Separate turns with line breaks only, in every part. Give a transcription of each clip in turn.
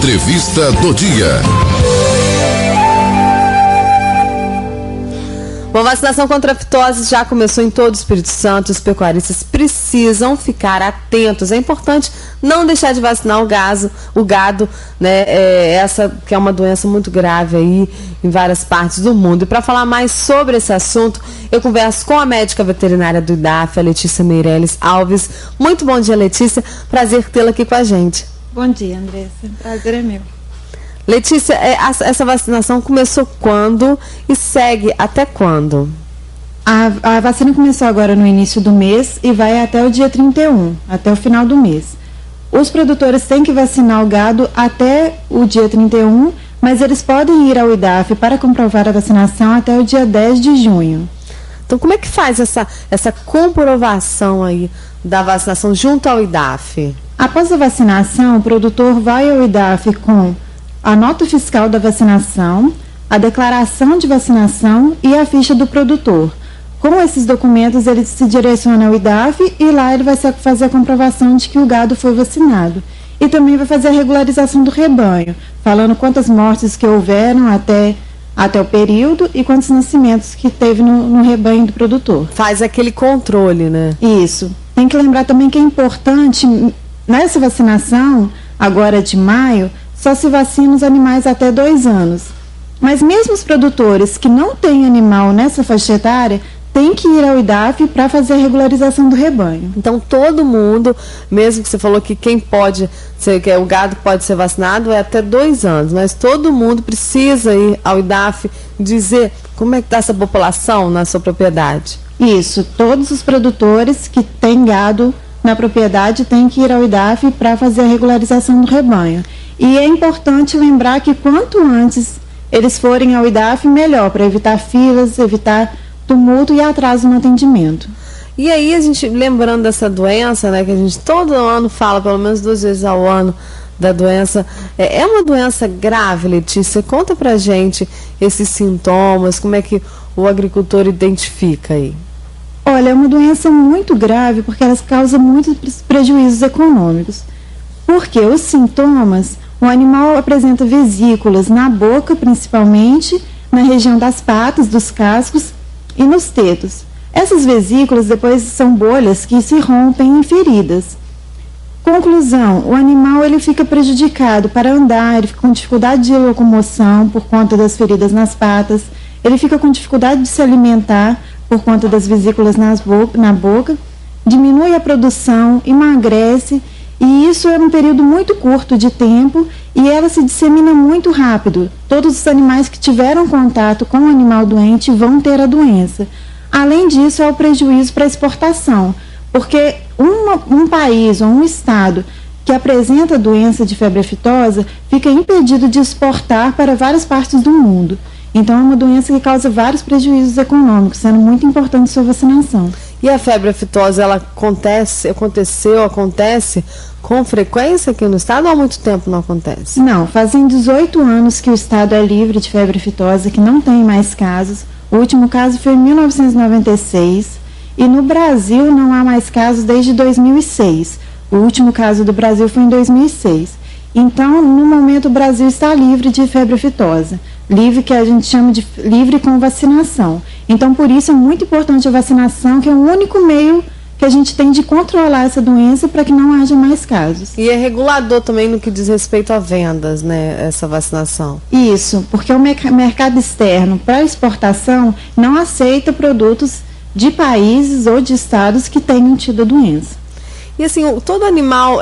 Entrevista do dia.
Bom, a vacinação contra a fitose já começou em todo o Espírito Santo. Os pecuaristas precisam ficar atentos. É importante não deixar de vacinar o gado, né? Essa que é uma doença muito grave aí em várias partes do mundo. E para falar mais sobre esse assunto, eu converso com a médica veterinária do IDAF, a Letícia Meirelles Alves. Muito bom dia, Letícia. Prazer tê-la aqui com a gente.
Bom dia, Andressa. Prazer é meu.
Letícia, essa vacinação começou quando e segue até quando?
A vacina começou agora no início do mês e vai até o dia 31, até o final do mês. Os produtores têm que vacinar o gado até o dia 31, mas eles podem ir ao IDAF para comprovar a vacinação até o dia 10 de junho.
Então, como é que faz essa comprovação aí da vacinação junto ao IDAF?
Após a vacinação, o produtor vai ao IDAF com a nota fiscal da vacinação, a declaração de vacinação e a ficha do produtor. Com esses documentos, ele se direciona ao IDAF e lá ele vai fazer a comprovação de que o gado foi vacinado. E também vai fazer a regularização do rebanho, falando quantas mortes que houveram até o período e quantos nascimentos que teve no rebanho do produtor.
Faz aquele controle, né?
Isso. Tem que lembrar também que é importante, nessa vacinação, agora de maio, só se vacina os animais até 2 anos. Mas mesmo os produtores que não têm animal nessa faixa etária, têm que ir ao IDAF para fazer a regularização do rebanho.
Então todo mundo, mesmo que você falou que quem pode, que o gado pode ser vacinado é até 2 anos, mas todo mundo precisa ir ao IDAF dizer como é que está essa população na sua propriedade.
Isso, todos os produtores que têm gado na propriedade têm que ir ao IDAF para fazer a regularização do rebanho. E é importante lembrar que quanto antes eles forem ao IDAF, melhor, para evitar filas, evitar tumulto e atraso no atendimento.
E aí, a gente, lembrando dessa doença, né, que a gente todo ano fala, pelo menos 2 vezes ao ano, da doença, é uma doença grave, Letícia? Conta pra gente esses sintomas, como é que o agricultor identifica aí?
Olha, é uma doença muito grave porque ela causa muitos prejuízos econômicos. Porque os sintomas, o animal apresenta vesículas na boca, principalmente, na região das patas, dos cascos e nos tetos. Essas vesículas depois são bolhas que se rompem em feridas. Conclusão, o animal ele fica prejudicado para andar, ele fica com dificuldade de locomoção por conta das feridas nas patas, ele fica com dificuldade de se alimentar por conta das vesículas na boca, diminui a produção, emagrece, e isso é um período muito curto de tempo e ela se dissemina muito rápido. Todos os animais que tiveram contato com o animal doente vão ter a doença. Além disso, é o prejuízo para a exportação, porque um país ou um estado que apresenta a doença de febre aftosa fica impedido de exportar para várias partes do mundo. Então, é uma doença que causa vários prejuízos econômicos, sendo muito importante sua vacinação.
E a febre aftosa, ela acontece com frequência aqui no estado ou há muito tempo não acontece?
Não, fazem 18 anos que o estado é livre de febre aftosa, que não tem mais casos. O último caso foi em 1996 e no Brasil não há mais casos desde 2006. O último caso do Brasil foi em 2006. Então, no momento, o Brasil está livre de febre aftosa. Livre, que a gente chama de livre com vacinação. Então, por isso é muito importante a vacinação, que é o único meio que a gente tem de controlar essa doença para que não haja mais casos.
E é regulador também no que diz respeito a vendas, né, essa vacinação?
Isso, porque o mercado externo para exportação não aceita produtos de países ou de estados que tenham tido a doença.
E assim, todo animal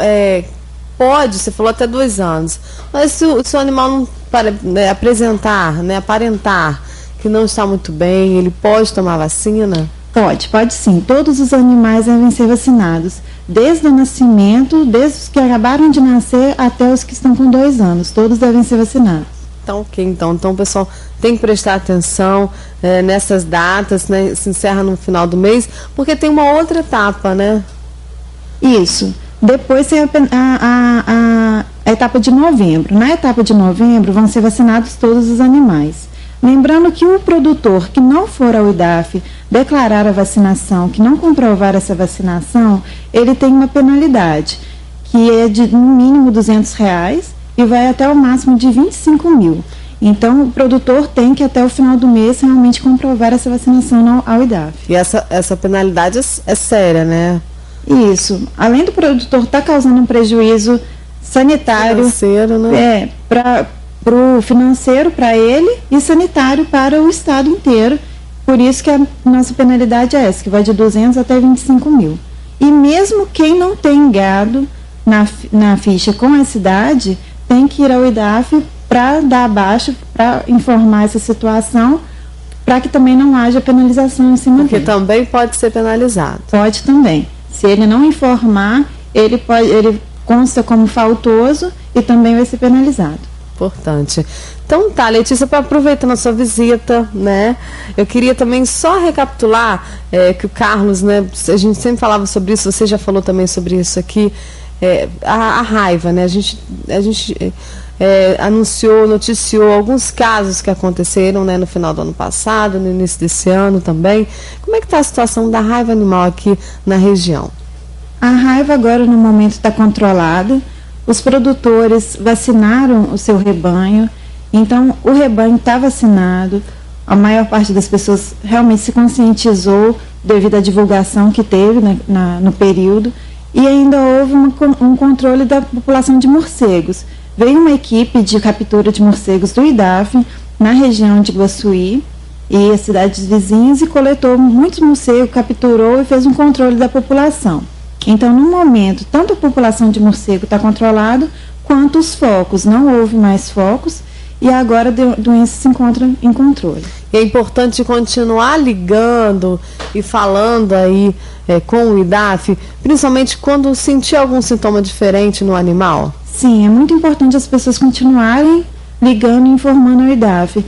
pode, você falou até 2 anos, mas se o animal não aparentar que não está muito bem, ele pode tomar vacina?
Pode sim. Todos os animais devem ser vacinados, desde o nascimento, desde os que acabaram de nascer até os que estão com 2 anos. Todos devem ser vacinados.
Então, ok. Então o pessoal tem que prestar atenção nessas datas, né? Se encerra no final do mês, porque tem uma outra etapa, né?
Isso. Depois tem a etapa de novembro. Na etapa de novembro vão ser vacinados todos os animais. Lembrando que o produtor que não for ao IDAF declarar a vacinação, que não comprovar essa vacinação, ele tem uma penalidade, que é de no mínimo R$200 e vai até o máximo de 25 mil. Então, o produtor tem que, até o final do mês, realmente comprovar essa vacinação ao IDAF.
E essa penalidade é séria, né?
Isso. Além do produtor estar causando um prejuízo sanitário,
financeiro, né?
Para o financeiro, para ele, e sanitário para o estado inteiro. Por isso que a nossa penalidade é essa, que vai de 200 até 25 mil. E mesmo quem não tem gado na ficha com a cidade, tem que ir ao IDAF para dar abaixo, para informar essa situação, para que também não haja penalização em cima dele.
Porque também pode ser penalizado.
Pode também. Se ele não informar, ele consta como faltoso e também vai ser penalizado.
Importante. Então tá, Letícia, para aproveitando a sua visita, né, eu queria também só recapitular que o Carlos, né, a gente sempre falava sobre isso, você já falou também sobre isso aqui, a raiva, né, a gente noticiou alguns casos que aconteceram, né, no final do ano passado, no início desse ano também. Como é que está a situação da raiva animal aqui na região?
A raiva agora no momento está controlada. Os produtores vacinaram o seu rebanho, então o rebanho está vacinado. A maior parte das pessoas realmente se conscientizou devido à divulgação que teve no período, e ainda houve um controle da população de morcegos. Veio uma equipe de captura de morcegos do IDAF na região de Iguaçuí e as cidades vizinhas e coletou muitos morcegos, capturou e fez um controle da população. Então, no momento, tanto a população de morcego está controlada, quanto os focos. Não houve mais focos e agora a doença se encontra em controle.
E é importante continuar ligando e falando aí com o IDAF, principalmente quando sentir algum sintoma diferente no animal?
Sim, é muito importante as pessoas continuarem ligando e informando ao IDAF.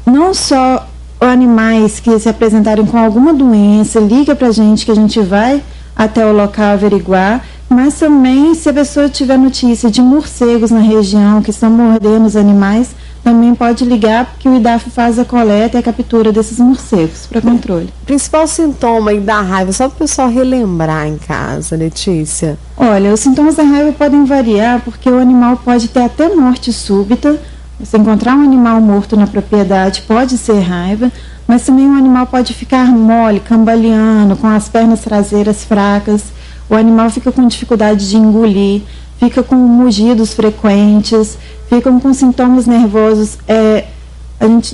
Não só animais que se apresentarem com alguma doença, liga para a gente que a gente vai até o local averiguar, mas também se a pessoa tiver notícia de morcegos na região que estão mordendo os animais, também pode ligar, porque o IDAF faz a coleta e a captura desses morcegos para controle.
O principal sintoma aí da raiva, só para o pessoal relembrar em casa, Letícia?
Olha, os sintomas da raiva podem variar, porque o animal pode ter até morte súbita. Você encontrar um animal morto na propriedade pode ser raiva, mas também o animal pode ficar mole, cambaleando, com as pernas traseiras fracas. O animal fica com dificuldade de engolir, fica com mugidos frequentes, ficam com sintomas nervosos,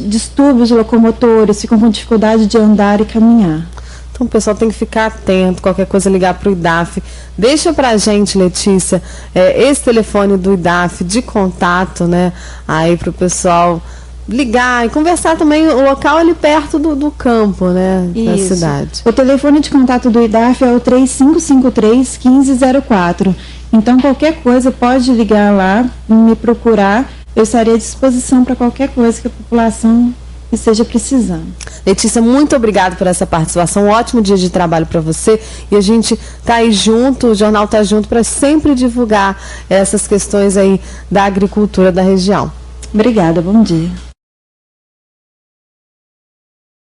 distúrbios locomotores, ficam com dificuldade de andar e caminhar.
Então o pessoal tem que ficar atento, qualquer coisa ligar para o IDAF. Deixa pra gente, Letícia, esse telefone do IDAF de contato, né, aí pro pessoal ligar e conversar também, o local ali perto do campo, né, da cidade.
O telefone de contato do IDAF é o 3553-1504. Então qualquer coisa pode ligar lá, me procurar, eu estarei à disposição para qualquer coisa que a população esteja precisando.
Letícia, muito obrigada por essa participação, um ótimo dia de trabalho para você, e a gente tá aí junto, o jornal tá junto para sempre divulgar essas questões aí da agricultura da região.
Obrigada, bom dia.